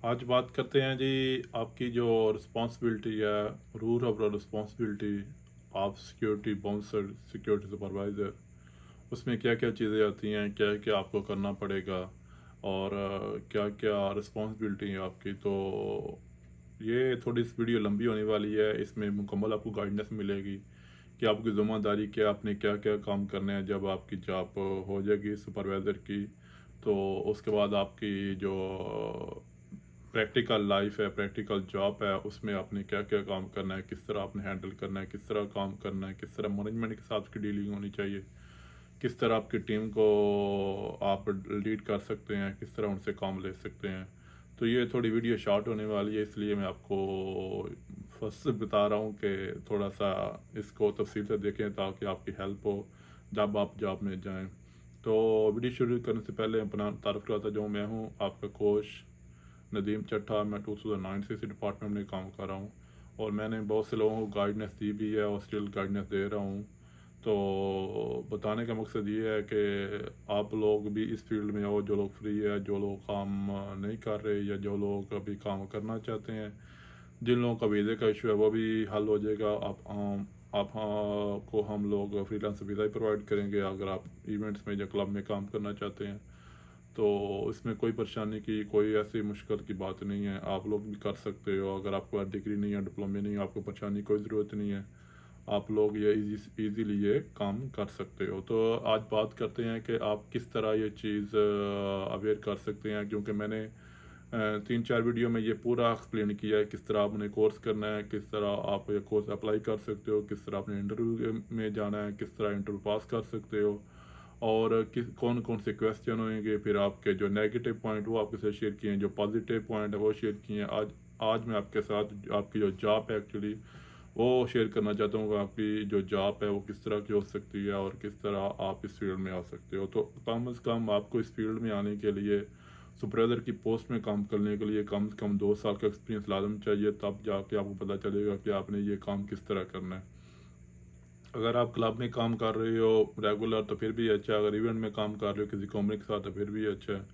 आज बात करते हैं जी आपकी जो रिस्पॉन्सिबिलिटी है, रूल ऑफ रिस्पॉन्सिबिलिटी। आप सिक्योरिटी बाउंसर, सिक्योरिटी सुपरवाइज़र, उसमें क्या क्या चीज़ें आती हैं, क्या क्या आपको करना पड़ेगा और क्या क्या रिस्पॉन्सिबिलिटी है आपकी। तो ये थोड़ी इस वीडियो लंबी होने वाली है, इसमें मुकम्मल आपको गाइडेंस मिलेगी कि आपकी ज़िम्मेदारी क्या, आपने क्या क्या काम करने हैं। जब आपकी जॉब हो जाएगी सुपरवाइज़र की, तो उसके बाद आपकी जो प्रैक्टिकल लाइफ है, प्रैक्टिकल जॉब है, उसमें आपने क्या क्या काम करना है, किस तरह आपने हैंडल करना है, किस तरह काम करना है, किस तरह मैनेजमेंट के साथ की डीलिंग होनी चाहिए, किस तरह आपकी टीम को आप लीड कर सकते हैं, किस तरह उनसे काम ले सकते हैं। तो ये थोड़ी वीडियो शॉर्ट होने वाली है, इसलिए मैं आपको फर्स्ट से बता रहा हूँ कि थोड़ा सा इसको तफसील से देखें ताकि आपकी हेल्प हो जब आप जॉब में जाएं। तो वीडियो शुरू करने से पहले अपना तारुफ करता जाऊँ, मैं हूँ आपका कोच नदीम चट्ठा। मैं 2009 से इसी डिपार्टमेंट में काम कर रहा हूँ और मैंने बहुत से लोगों को गाइडेंस दी भी है और स्टिल गाइडेंस दे रहा हूँ। तो बताने का मकसद ये है कि आप लोग भी इस फील्ड में हो, जो लोग फ्री है, जो लोग काम नहीं कर रहे या जो लोग अभी काम करना चाहते हैं, जिन लोगों का वीज़े का इशू है वो भी हल हो जाएगा। आप हाँ को हम लोग फ्रीलांस वीज़ा ही प्रोवाइड करेंगे अगर आप इवेंट्स में या क्लब में काम करना चाहते हैं। तो इसमें कोई परेशानी की, कोई ऐसी मुश्किल की बात नहीं है, आप लोग भी कर सकते हो। अगर आपको डिग्री नहीं है, डिप्लोमे नहीं है, आपको परेशानी कोई ज़रूरत नहीं है, आप लोग ये इजीली ये काम कर सकते हो। तो आज बात करते हैं कि आप किस तरह ये चीज़ अवेयर कर सकते हैं, क्योंकि मैंने 3-4 वीडियो में ये पूरा एक्सप्लेन किया है किस तरह आपने कोर्स करना है, किस तरह आप ये कोर्स अप्लाई कर सकते हो, किस तरह आपने इंटरव्यू में जाना है, किस तरह इंटरव्यू पास कर सकते हो और किस कौन कौन से क्वेश्चन होंगे। फिर आपके जो नेगेटिव पॉइंट वो आपके साथ शेयर किए हैं, जो पॉजिटिव पॉइंट है वो शेयर किए हैं। आज आज मैं आपके साथ आपकी जो जॉब है एक्चुअली वो शेयर करना चाहता हूँ कि आपकी जो जॉब है वो किस तरह की हो सकती है और किस तरह आप इस फील्ड में आ सकते हो। तो कम से कम आपको इस फील्ड में आने के लिए, सुपरवाइज़र की पोस्ट में काम करने के लिए कम से कम 2 साल का एक्सपीरियंस लाजम चाहिए, तब जाके आपको पता चलेगा कि आपने ये काम किस तरह करना है। अगर आप क्लब में काम कर रहे हो रेगुलर तो फिर भी अच्छा है, अगर इवेंट में काम कर रहे हो किसी कंपनी के साथ तो फिर भी अच्छा है।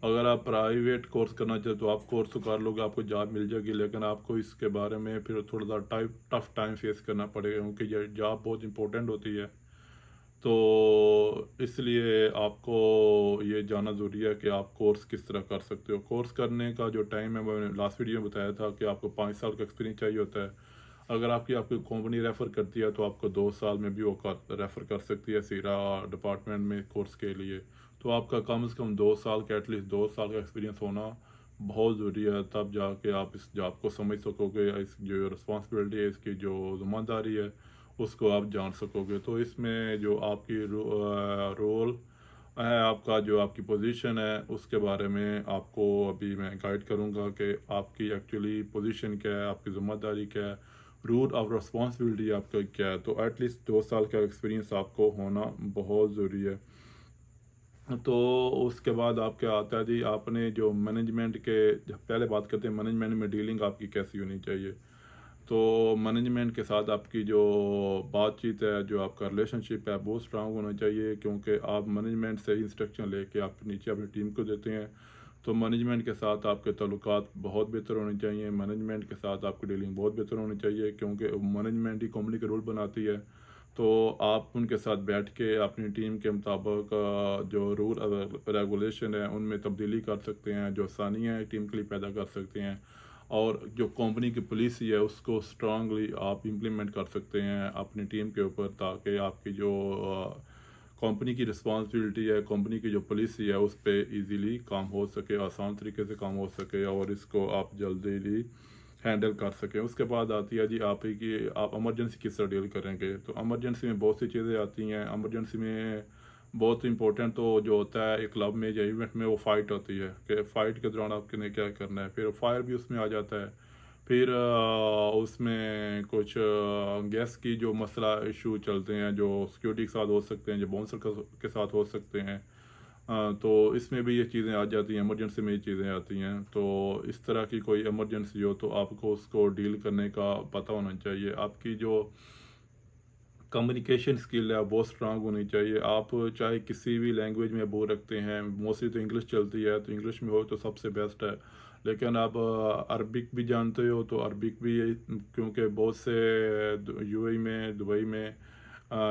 अगर आप प्राइवेट कोर्स करना चाहते हो तो आप कोर्स तो कर लोगे, आपको जॉब मिल जाएगी, लेकिन आपको इसके बारे में फिर थोड़ा सा टफ टाइम फेस करना पड़ेगा, क्योंकि ये जॉब बहुत इंपॉर्टेंट होती है। तो इसलिए आपको ये जानना ज़रूरी है कि आप कोर्स किस तरह कर सकते हो। कोर्स करने का जो टाइम है मैंने लास्ट वीडियो में बताया था कि आपको 5 साल का एक्सपीरियंस चाहिए होता है। अगर आपकी आपकी कंपनी रेफ़र करती है तो आपको 2 साल में भी वो रेफ़र कर सकती है सीरा डिपार्टमेंट में कोर्स के लिए। तो आपका कम से कम 2 साल का, एटलीस्ट 2 साल का एक्सपीरियंस होना बहुत ज़रूरी है, तब जाके आप इस जॉब को समझ सकोगे, इस जो रिस्पॉन्सिबिलिटी है, इसकी जो ज़िम्मेदारी है उसको आप जान सकोगे। तो इसमें जो आपकी रोल है, आपका जो आपकी पोजीशन है, उसके बारे में आपको अभी मैं गाइड करूँगा कि आपकी एक्चुअली पोजीशन क्या है, आपकी ज़िम्मेदारी क्या है, रूल ऑफ रिस्पॉन्सिबिलिटी आपका क्या है। तो एटलीस्ट 2 साल का एक्सपीरियंस आपको होना बहुत ज़रूरी है। तो उसके बाद आपके आता है जी, आपने जो मैनेजमेंट के, जब पहले बात करते हैं मैनेजमेंट में डीलिंग आपकी कैसी होनी चाहिए। तो मैनेजमेंट के साथ आपकी जो बातचीत है, जो आपका रिलेशनशिप है, बहुत स्ट्रांग होना चाहिए, क्योंकि आप मैनेजमेंट से ही इंस्ट्रक्शन लेके आप नीचे अपनी टीम को देते हैं। तो मैनेजमेंट के साथ आपके ताल्लुकात बहुत बेहतर होने चाहिए, मैनेजमेंट के साथ आपकी डीलिंग बहुत बेहतर होनी चाहिए, क्योंकि मैनेजमेंट ही कंपनी के रूल बनाती है। तो आप उनके साथ बैठ के अपनी टीम के मुताबिक जो रूल रेगुलेशन है उनमें तब्दीली कर सकते हैं, जो आसानियाँ टीम के लिए पैदा कर सकते हैं और जो कंपनी की पॉलिसी है उसको स्ट्रांगली आप इम्प्लीमेंट कर सकते हैं अपनी टीम के ऊपर, ताकि आपकी जो कंपनी की रिस्पॉन्सिबिलिटी है, कंपनी की जो पॉलिसी है उस पर ईज़िली काम हो सके, आसान तरीके से काम हो सके और इसको आप जल्दी हैंडल कर सकें। उसके बाद आती है जी आप ही की, आप इमरजेंसी किस तरह डील करेंगे। तो इमरजेंसी में बहुत सी चीज़ें आती हैं। इमरजेंसी में बहुत इंपॉर्टेंट तो जो होता है एक क्लब में या इवेंट में, वो फ़ाइट होती है कि फ़ाइट के दौरान आपने क्या करना है। फिर फायर भी उसमें आ जाता है। फिर उसमें कुछ गैस की जो मसला इशू चलते हैं, जो सिक्योरिटी के साथ हो सकते हैं, जो बाउंसर के साथ हो सकते हैं। तो इसमें भी ये चीज़ें आ जाती हैं, इमरजेंसी में ये चीज़ें आती हैं। तो इस तरह की कोई इमरजेंसी हो तो आपको उसको डील करने का पता होना चाहिए। आपकी जो कम्युनिकेशन स्किल है बहुत स्ट्रांग होनी चाहिए। आप चाहे किसी भी लैंग्वेज में बोल रखते हैं, मोस्टली तो इंग्लिश चलती है, तो इंग्लिश में हो तो सबसे बेस्ट है। लेकिन आप अरबिक भी जानते हो तो अरबिक भी, क्योंकि बहुत से यूएई में, दुबई में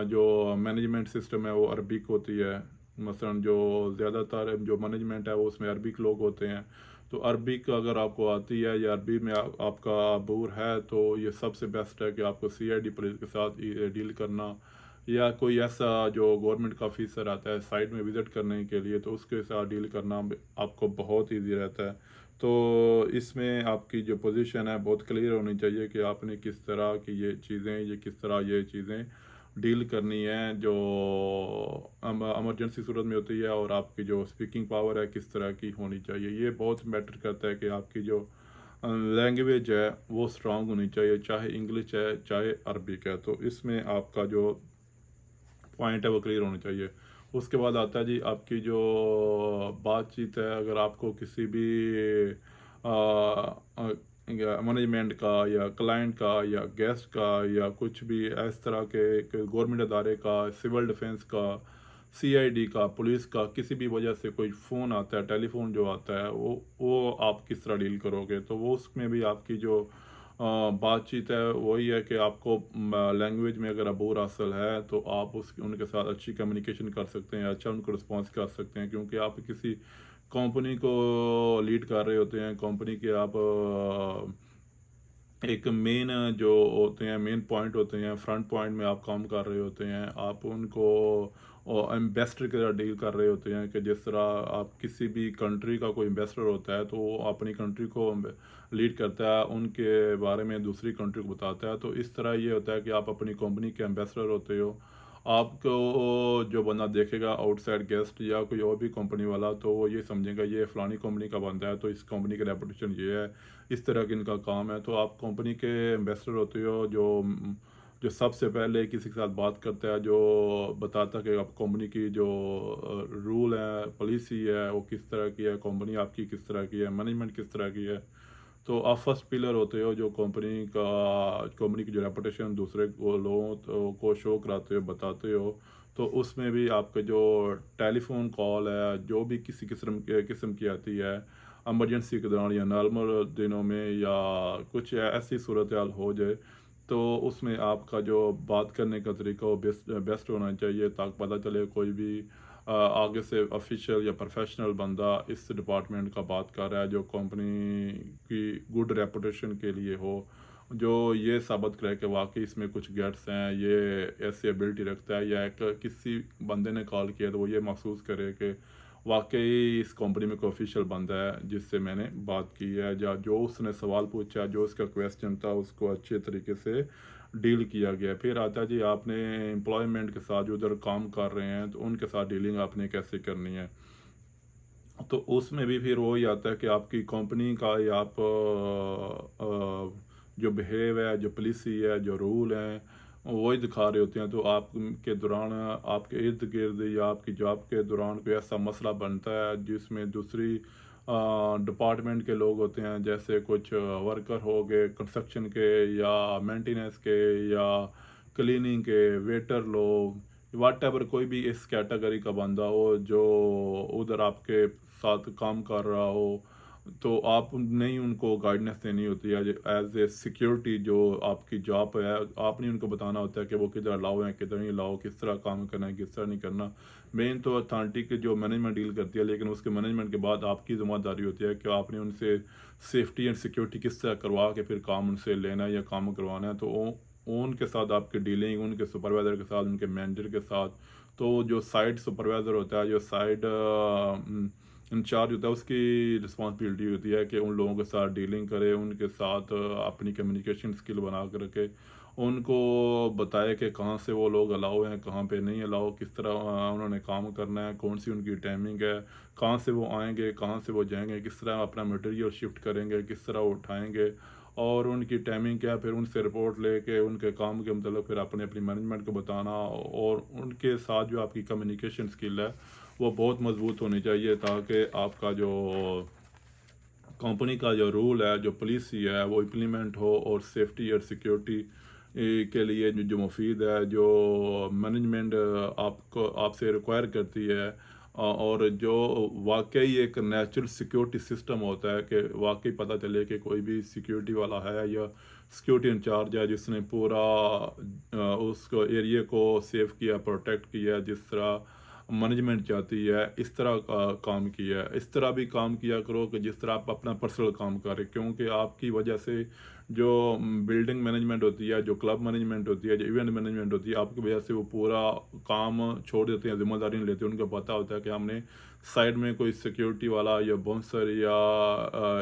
जो मैनेजमेंट सिस्टम है वो अरबिक होती है। मसलन जो ज़्यादातर जो मैनेजमेंट है वो उसमें अरबिक लोग होते हैं। तो अरबिक अगर आपको आती है या अरबी में आपका अबूर है तो ये सबसे बेस्ट है कि आपको सीआईडी पुलिस के साथ डील करना, या कोई ऐसा जो गवर्नमेंट का ऑफिसर आता है साइड में विज़िट करने के लिए तो उसके साथ डील करना आपको बहुत ईजी रहता है। तो इसमें आपकी जो पोजीशन है बहुत क्लियर होनी चाहिए कि आपने किस तरह की ये चीज़ें, ये किस तरह ये चीज़ें डील करनी है जो इमरजेंसी सूरत में होती है, और आपकी जो स्पीकिंग पावर है किस तरह की होनी चाहिए। ये बहुत मैटर करता है कि आपकी जो लैंग्वेज है वो स्ट्रांग होनी चाहिए, चाहे इंग्लिश है चाहे अरबिक है। तो इसमें आपका जो पॉइंट है वो क्लियर होना चाहिए। उसके बाद आता है जी आपकी जो बातचीत है, अगर आपको किसी भी मैनेजमेंट का या क्लाइंट का या गेस्ट का या कुछ भी इस तरह के गवर्नमेंट अदारे का, सिविल डिफेंस का, सीआईडी का, पुलिस का, किसी भी वजह से कोई फ़ोन आता है, टेलीफोन जो आता है वो आप किस तरह डील करोगे। तो वो उसमें भी आपकी जो बातचीत है वही है कि आपको लैंग्वेज में अगर अबूर हासिल है तो आप उस उनके साथ अच्छी कम्युनिकेशन कर सकते हैं, अच्छा उनको रिस्पॉन्स कर सकते हैं, क्योंकि आप किसी कंपनी को लीड कर रहे होते हैं। कंपनी के आप एक मेन जो होते हैं, मेन पॉइंट होते हैं, फ्रंट पॉइंट में आप काम कर रहे होते हैं। आप उनको एम्बेसडर की तरह डील कर रहे होते हैं कि जिस तरह आप किसी भी कंट्री का कोई एम्बेसडर होता है तो वो अपनी कंट्री को लीड करता है, उनके बारे में दूसरी कंट्री को बताता है। तो इस तरह ये होता है कि आप अपनी कंपनी के एम्बेसडर होते हो। आपको जो बंदा देखेगा आउटसाइड गेस्ट या कोई और भी कंपनी वाला तो वो ये समझेगा ये फ़लानी कंपनी का बंदा है तो इस कंपनी का रेपुटेशन ये है, इस तरह की इनका काम है। तो आप कंपनी के एम्बेसडर होते हो जो सबसे पहले किसी के साथ बात करता है, जो बताता है कि आप कंपनी की जो रूल है, पॉलिसी है वो किस तरह की है, कंपनी आपकी किस तरह की है, मैनेजमेंट किस तरह की है। तो आप फर्स्ट पिलर होते हो जो कंपनी की जो रेपुटेशन दूसरे लोगों को शो कराते हो, बताते हो। तो उसमें भी आपके जो टेलीफोन कॉल है, जो भी किसी किस्म की आती है इमरजेंसी के दौरान या नॉर्मल दिनों में, या कुछ ऐसी सूरत हाल हो जाए, तो उसमें आपका जो बात करने का तरीका वो बेस्ट बेस्ट होना चाहिए, ताकि पता चले कोई भी आगे से ऑफिशियल या प्रोफेशनल बंदा इस डिपार्टमेंट का बात कर रहा है जो कंपनी की गुड रेपुटेशन के लिए हो, जो ये साबित करे कि वाकई इसमें कुछ गट्स हैं, ये ऐसी एबिलिटी रखता है, या एक किसी बंदे ने कॉल किया तो वो ये महसूस करे कि वाकई इस कंपनी में कोई ऑफिशियल बंदा है जिससे मैंने बात की है, या जो उसने सवाल पूछा, जो उसका क्वेश्चन था उसको अच्छे तरीके से डील किया गया। फिर आता जी आपने एम्प्लॉयमेंट के साथ जो उधर काम कर रहे हैं तो उनके साथ डीलिंग आपने कैसे करनी है। तो उसमें भी फिर वही आता है कि आपकी कंपनी का या आप जो बिहेव है, जो पॉलिसी है, जो रूल हैं वही दिखा रहे होते हैं। तो आपके दौरान आपके इर्द गिर्द या आपकी जॉब के दौरान कोई ऐसा मसला बनता है जिसमें दूसरी डिपार्टमेंट के लोग होते हैं, जैसे कुछ वर्कर हो गए कंस्ट्रक्शन के या मेंटेनेंस के या क्लीनिंग के, वेटर लोग, वाट एवर कोई भी इस कैटेगरी का बंदा हो जो उधर आपके साथ काम कर रहा हो, तो आप नहीं उनको गाइडेंस देनी होती है एज ए सिक्योरिटी। जो आपकी जॉब है आपने उनको बताना होता है कि वो किधर अलाउ है, किधर नहीं अलाउ, किस तरह काम करना है, किस तरह नहीं करना। मेन तो अथॉरिटी की जो मैनेजमेंट डील करती है, लेकिन उसके मैनेजमेंट के बाद आपकी ज़िम्मेदारी होती है कि आपने उनसे सेफ्टी एंड सिक्योरिटी किस तरह करवा के फिर काम उनसे लेना है या काम करवाना है। तो उनके साथ आपकी डीलिंग, उनके सुपरवाइज़र के साथ, उनके मैनेजर के साथ, तो जो साइट सुपरवाइज़र होता है, जो साइट इंचार्ज होता है, उसकी रिस्पॉन्सिबिलिटी होती है कि उन लोगों के साथ डीलिंग करे, उनके साथ अपनी कम्युनिकेशन स्किल बना कर रखे, उनको बताए कि कहाँ से वो लोग अलाउ हैं, कहाँ पे नहीं अलाउ, किस तरह उन्होंने काम करना है, कौन सी उनकी टाइमिंग है, कहाँ से वो आएंगे, कहाँ से वो जाएंगे, किस तरह अपना मटेरियल शिफ्ट करेंगे, किस तरह वो उठाएंगे और उनकी टाइमिंग क्या है। फिर उनसे रिपोर्ट लेके उनके काम के मतलब फिर अपने अपनी मैनेजमेंट को बताना, और उनके साथ जो आपकी कम्युनिकेशन स्किल है वो बहुत मजबूत होनी चाहिए, ताकि आपका जो कंपनी का जो रूल है, जो पॉलिसी है वो इम्प्लीमेंट हो और सेफ्टी और सिक्योरिटी के लिए जो मुफीद है, जो मैनेजमेंट आपको आपसे रिक्वायर करती है, और जो वाकई एक नेचुरल सिक्योरिटी सिस्टम होता है कि वाकई पता चले कि कोई भी सिक्योरिटी वाला है या सिक्योरिटी इंचार्ज है जिसने पूरा उसको एरिया को सेव किया, प्रोटेक्ट किया, जिस तरह मैनेजमेंट चाहती है, इस तरह का काम किया है। इस तरह भी काम किया करो कि जिस तरह आप अपना पर्सनल काम करें, क्योंकि आपकी वजह से जो बिल्डिंग मैनेजमेंट होती है, जो क्लब मैनेजमेंट होती है, जो इवेंट मैनेजमेंट होती है, आपकी वजह से वो पूरा काम छोड़ देते हैं, जिम्मेदारी नहीं लेते। उनको पता होता है कि हमने साइड में कोई सिक्योरिटी वाला या बाउंसर या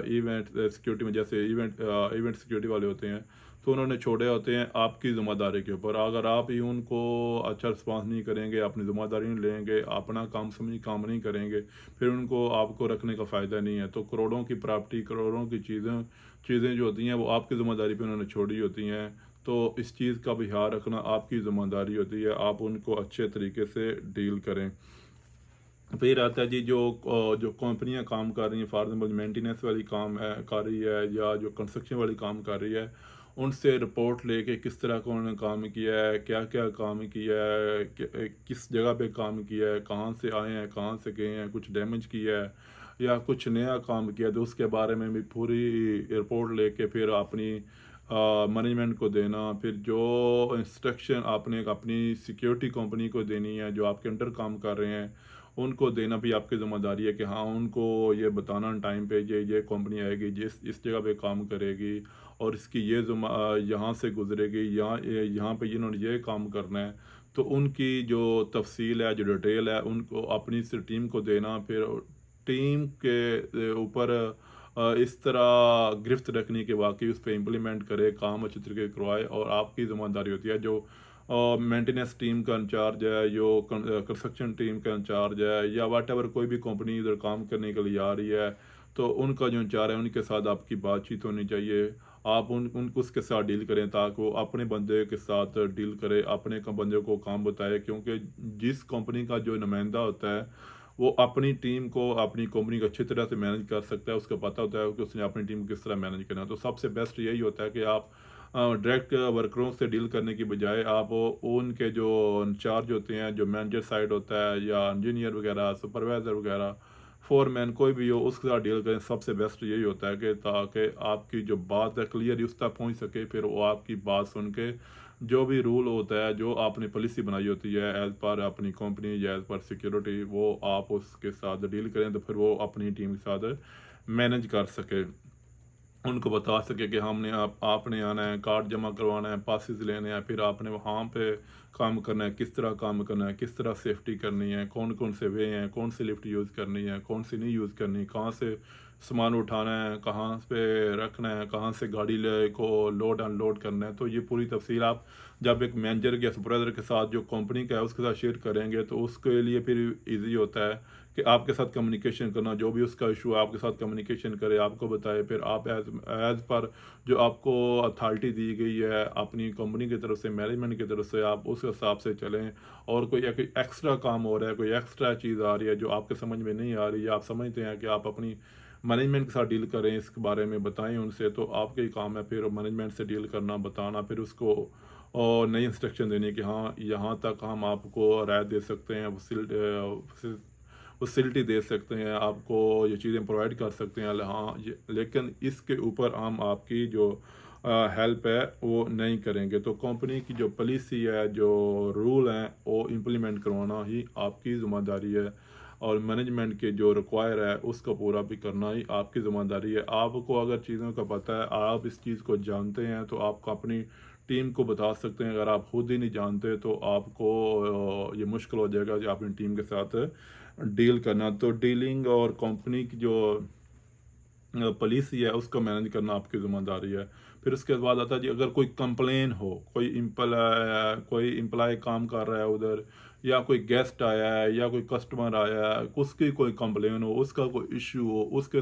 इवेंट सिक्योरिटी में, जैसे इवेंट सिक्योरिटी वाले होते हैं, तो उन्होंने छोड़े होते हैं आपकी ज़िम्मेदारी के ऊपर। अगर आप ही उनको अच्छा रिस्पॉन्स नहीं करेंगे, अपनी ज़िम्मेदारी नहीं लेंगे, अपना काम समझ काम नहीं करेंगे, फिर उनको आपको रखने का फ़ायदा नहीं है। तो करोड़ों की प्रॉपर्टी, करोड़ों की चीज़ें चीज़ें जो होती हैं वो आपकी ज़िम्मेदारी पे उन्होंने छोड़ी होती हैं। तो इस चीज़ का भी ख्याल रखना आपकी ज़िम्मेदारी होती है, आप उनको अच्छे तरीके से डील करें। फिर आता है जी जो कंपनियां काम कर रही हैं, फॉर एग्जाम्पल मेंटेनेंस वाली काम है कर रही है, या जो कंस्ट्रक्शन वाली काम कर रही है, उनसे रिपोर्ट लेके किस तरह का उन्होंने काम किया है, क्या क्या काम किया है, किस जगह पे काम किया है, कहाँ से आए हैं, कहाँ से गए हैं, कुछ डैमेज किया है या कुछ नया काम किया, तो उसके बारे में भी पूरी रिपोर्ट लेके फिर अपनी मैनेजमेंट को देना। फिर जो इंस्ट्रक्शन आपने अपनी सिक्योरिटी कंपनी को देनी है, जो आपके अंडर काम कर रहे हैं, उनको देना भी आपकी ज़िम्मेदारी है कि हाँ, उनको ये बताना टाइम पे, ये कंपनी आएगी, जिस इस जगह पे काम करेगी और इसकी ये यहाँ से गुजरेगी, यहाँ पे इन्होंने ये काम करना है। तो उनकी जो तफसील है, जो डिटेल है, उनको अपनी से टीम को देना। फिर टीम के ऊपर इस तरह गिरफ्त रखनी कि वाकई उस पर इम्प्लीमेंट करे, काम अच्छे तरीके से करवाए। और आपकी ज़िम्मेदारी होती है जो मेंटेनेंस टीम का इंचार्ज है, जो कंस्ट्रक्शन टीम का इंचार्ज है, या वाट एवर कोई भी कंपनी इधर काम करने के लिए आ रही है, तो उनका जो इंचार्ज है उनके साथ आपकी बातचीत होनी चाहिए। आप उनको उसके साथ डील करें ताकि वो अपने बंदे के साथ डील करे, अपने बंदे को काम बताए, क्योंकि जिस कंपनी का जो नुमाइंदा होता है वो अपनी टीम को, अपनी कंपनी को अच्छी तरह से मैनेज कर सकता है। उसको पता होता है कि उसने अपनी टीम को किस तरह मैनेज करना है। तो सबसे बेस्ट यही होता है कि आप डायरेक्ट वर्करों से डील करने की बजाय आप उनके जो इंचार्ज होते हैं, जो मैनेजर साइड होता है, या इंजीनियर वगैरह, सुपरवाइज़र वगैरह, फोरमैन कोई भी हो, उसके साथ डील करें। सबसे बेस्ट यही होता है कि ताकि आपकी जो बात है क्लियर उस तक पहुंच सके, फिर वो आपकी बात सुन के जो भी रूल होता है, जो आपने पॉलिसी बनाई होती है एज़ पर अपनी कंपनी या एज़ पर सिक्योरिटी, वो आप उसके साथ डील करें, तो फिर वो अपनी टीम के साथ मैनेज कर सके। उनको बता सके कि हमने आपने आना है, कार्ड जमा करवाना है, पासेस लेने हैं, फिर आपने वहाँ पे काम करना है, किस तरह काम करना है, किस तरह सेफ्टी करनी है, कौन कौन से वे हैं, कौन सी लिफ्ट यूज़ करनी है, कौन सी नहीं यूज़ करनी, कहाँ से सामान उठाना है, कहाँ पे रखना है, कहाँ से गाड़ी ले को लोड अनलोड करना है। तो ये पूरी तफसील आप जब एक मैनेजर या सुपरवाइज़र के साथ जो कंपनी का है उसके साथ शेयर करेंगे, तो उसके लिए फिर ईजी होता है कि आपके साथ कम्युनिकेशन करना। जो भी उसका इशू है आपके साथ कम्युनिकेशन करे, आपको बताए, फिर आप एज पर जो आपको अथॉरिटी दी गई है अपनी कंपनी की तरफ से, मैनेजमेंट की तरफ से, आप उस हिसाब से चलें। और कोई एक्स्ट्रा काम हो रहा है, कोई एक्स्ट्रा चीज़ आ रही है जो आपके समझ में नहीं आ रही है, आप समझते हैं कि आप अपनी मैनेजमेंट के साथ डील करें, इसके बारे में बताएं उनसे, तो आपका ही काम है फिर मैनेजमेंट से डील करना, बताना, फिर उसको और नई इंस्ट्रक्शन देने कि हाँ, यहाँ तक हम आपको राय दे सकते हैं, फैसिलिटी दे सकते हैं, आपको ये चीज़ें प्रोवाइड कर सकते हैं। हाँ, लेकिन इसके ऊपर हम आपकी जो हेल्प है वो नहीं करेंगे। तो कंपनी की जो पॉलिसी है, जो रूल हैं, वो इम्प्लीमेंट करवाना ही आपकी ज़िम्मेदारी है। और मैनेजमेंट के जो रिक्वायर है उसको पूरा भी करना ही आपकी ज़िम्मेदारी है। आपको अगर चीज़ों का पता है, आप इस चीज़ को जानते हैं, तो आप अपनी टीम को बता सकते हैं। अगर आप खुद ही नहीं जानते तो आपको ये मुश्किल हो जाएगा कि अपनी टीम के साथ डील करना। तो डीलिंग और कंपनी की जो पॉलिसी है उसको मैनेज करना आपकी ज़िम्मेदारी है। फिर उसके बाद आता है जी, अगर कोई कंप्लेन हो, कोई एम्प्लॉय काम कर रहा है उधर, या कोई गेस्ट आया है, या कोई कस्टमर आया है, उसकी कोई कंप्लेन हो, उसका कोई इश्यू हो, उसके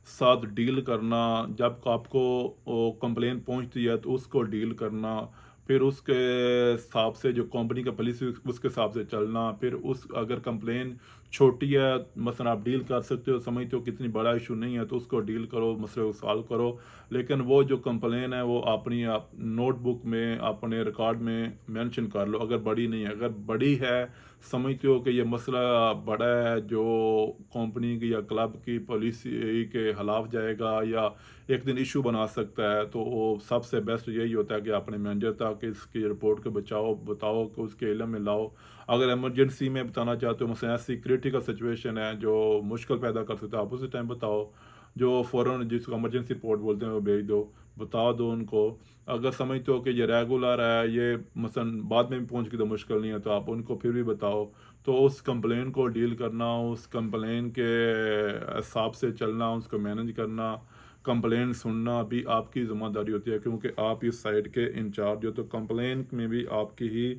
साथ डील करना। जब आपको कंप्लेन पहुंचती है तो उसको डील करना, फिर उसके हिसाब से जो कंपनी का पॉलिसी उसके हिसाब से चलना, फिर उस अगर कंप्लेन छोटी है मसलन आप डील कर सकते हो, समझते हो कितनी बड़ा इशू नहीं है तो उसको डील करो, मसले को सॉल्व करो। लेकिन वो जो कंप्लेन है वो अपनी आप नोटबुक में अपने रिकॉर्ड में मेंशन कर लो, अगर बड़ी नहीं है। अगर बड़ी है, समझते हो कि ये मसला बड़ा है जो कंपनी की या क्लब की पॉलिसी के खिलाफ जाएगा या एक दिन इशू बना सकता है, तो वो सबसे बेस्ट यही होता है कि अपने मैनेजर तक इसकी रिपोर्ट को बताओ कि उसके इल्म में लाओ। अगर इमरजेंसी में बताना चाहते हो, मसलन ऐसी क्रिटिकल सिचुएशन है जो मुश्किल पैदा कर सकता है, आप उसी टाइम बताओ। जो फ़ौरन जिसको इमरजेंसी रिपोर्ट बोलते हैं वो भेज दो, बता दो उनको। अगर समझते हो कि ये रेगुलर है, ये मसलन बाद में भी पहुँच के तो मुश्किल नहीं है, तो आप उनको फिर भी बताओ। तो उस कंप्लेन को डील करना, उस कंप्लेन के हिसाब से चलना, उसको मैनेज करना, कंप्लेन सुनना भी आपकी ज़िम्मेदारी होती है, क्योंकि आप इस साइड के इंचार्ज हो, तो कंप्लेन में भी आपकी ही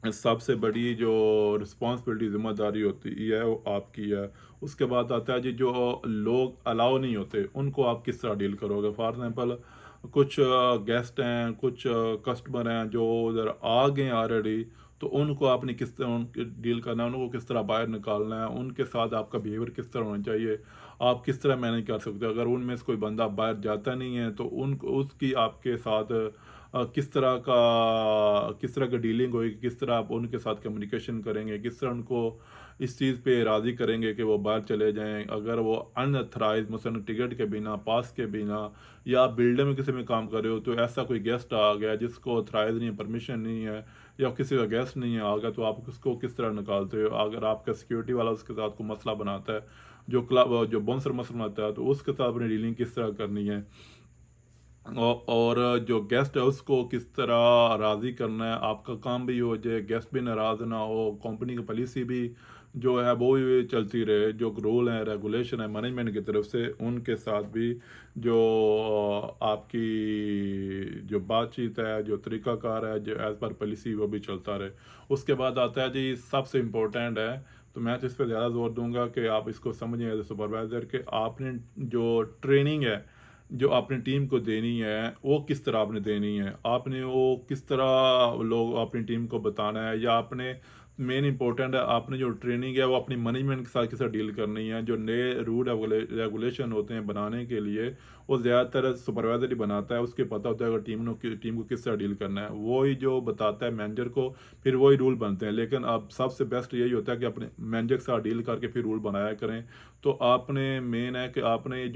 सबसे बड़ी जो रिस्पॉन्सिबिलिटी ज़िम्मेदारी होती है वो आपकी है। उसके बाद आता है जी, जो लोग अलाउ नहीं होते उनको आप किस तरह डील करोगे। फॉर एग्ज़ाम्पल कुछ गेस्ट हैं, कुछ कस्टमर हैं जो उधर आ गए ऑलरेडी, तो उनको आपने किस तरह उनके डील करना है, उनको किस तरह बाहर निकालना है, उनके साथ आपका बिहेवियर किस तरह होना चाहिए, आप किस तरह मैनेज कर सकते हो। अगर उनमें से कोई बंदा बाहर जाता नहीं है तो उसकी आपके साथ किस तरह का डीलिंग होगी, किस तरह आप उनके साथ कम्युनिकेशन करेंगे, किस तरह उनको इस चीज़ पे राज़ी करेंगे कि वो बाहर चले जाएँ। अगर वो अनऑथराइज़ मसलन टिकट के बिना, पास के बिना, या आप बिल्डिंग में किसी में काम कर रहे हो तो ऐसा कोई गेस्ट आ गया जिसको ऑथराइज़ नहीं है, परमिशन नहीं है, या किसी का गेस्ट नहीं है आ गया, तो आप उसको किस तरह निकालते हो। अगर आपका सिक्योरिटी वाला उसके साथ कोई मसला बनाता है, जो बाउंसर मसला बनाता है, तो उसके साथ अपनी डीलिंग किस तरह करनी है। और जो गेस्ट है उसको किस तरह राज़ी करना है, आपका काम भी हो जाए, गेस्ट भी नाराज़ ना हो, कंपनी की पॉलिसी भी जो है वो भी चलती रहे, जो रूल हैं, रेगुलेशन है मैनेजमेंट की तरफ से, उनके साथ भी जो आपकी जो बातचीत है, जो तरीक़ाकार है, जो एज़ पर पॉलिसी वो भी चलता रहे। उसके बाद आता है जी सबसे इम्पोर्टेंट है, तो मैं तो इस पे ज़्यादा ज़ोर दूँगा कि आप इसको समझें एज़ अ सुपरवाइज़र कि आपने जो ट्रेनिंग है जो अपनी टीम को देनी है वो किस तरह आपने देनी है, आपने वो किस तरह लोग अपनी टीम को बताना है, या आपने मेन इंपॉर्टेंट है आपने जो ट्रेनिंग है वो अपनी मैनेजमेंट के साथ किस तरह डील करनी है। जो नए रूल रेगुलेशन होते हैं बनाने के लिए वो ज़्यादातर सुपरवाइजर ही बनाता है, उसके पता होता है अगर टीम को किस तरह डील करना है, वो ही जो बताता है मैनेजर को, फिर वही रूल बनते हैं। लेकिन अब सबसे बेस्ट यही होता है कि अपने मैनेजर के साथ डील करके फिर रूल बनाया करें। तो आपने मेन है कि आपने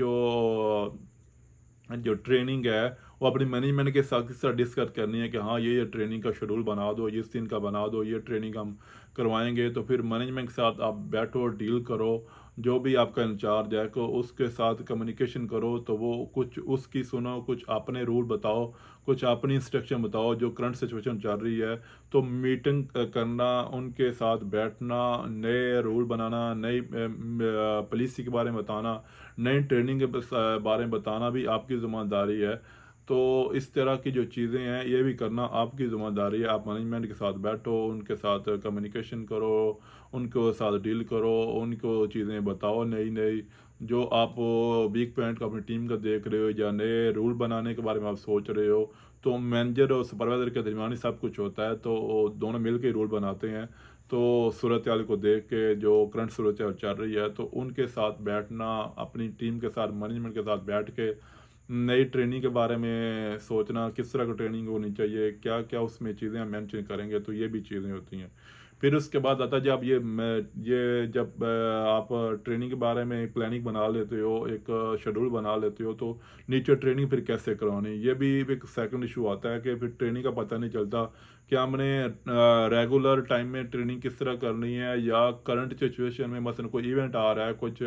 जो ट्रेनिंग है वो अपनी मैनेजमेंट के साथ किस तरह डिस्कस करनी है कि हाँ ये ट्रेनिंग का शेड्यूल बना दो, इस दिन का बना दो, ये ट्रेनिंग हम करवाएंगे। तो फिर मैनेजमेंट के साथ आप बैठो, डील करो, जो भी आपका इंचार्ज है को उसके साथ कम्युनिकेशन करो, तो वो कुछ उसकी सुनो, कुछ अपने रूल बताओ, कुछ अपनी इंस्ट्रक्शन बताओ जो करंट सिचुएशन चल रही है। तो मीटिंग करना, उनके साथ बैठना, नए रूल बनाना, नई पॉलिसी के बारे में बताना, नई ट्रेनिंग के बारे में बताना भी आपकी ज़िम्मेदारी है। तो इस तरह की जो चीज़ें हैं ये भी करना आपकी ज़िम्मेदारी है। आप मैनेजमेंट के साथ बैठो, उनके साथ कम्युनिकेशन करो, उनके साथ डील करो, उनको चीज़ें बताओ नई-नई, जो आप वीक पॉइंट को अपनी टीम का देख रहे हो या नए रूल बनाने के बारे में आप सोच रहे हो। तो मैनेजर और सुपरवाइज़र के दरमियान ही सब कुछ होता है, तो वो दोनों मिल के रूल बनाते हैं। तो सूरत-हाल को देख के जो करंट सूरत-हाल चल रही है, तो उनके साथ बैठना, अपनी टीम के साथ, मैनेजमेंट के साथ बैठ के नई ट्रेनिंग के बारे में सोचना, किस तरह की ट्रेनिंग होनी चाहिए, क्या-क्या उसमें चीज़ें हम मेंशन करेंगे, तो ये भी चीज़ें होती हैं। फिर उसके बाद आता है जब ये जब आप ट्रेनिंग के बारे में प्लानिंग बना लेते हो, एक शेड्यूल बना लेते हो, तो नीचे ट्रेनिंग फिर कैसे करवानी, ये भी एक सेकंड इशू आता है कि फिर ट्रेनिंग का पता नहीं चलता कि हमने रेगुलर टाइम में ट्रेनिंग किस तरह करनी है, या करंट सिचुएशन में मसलन कोई इवेंट आ रहा है, कुछ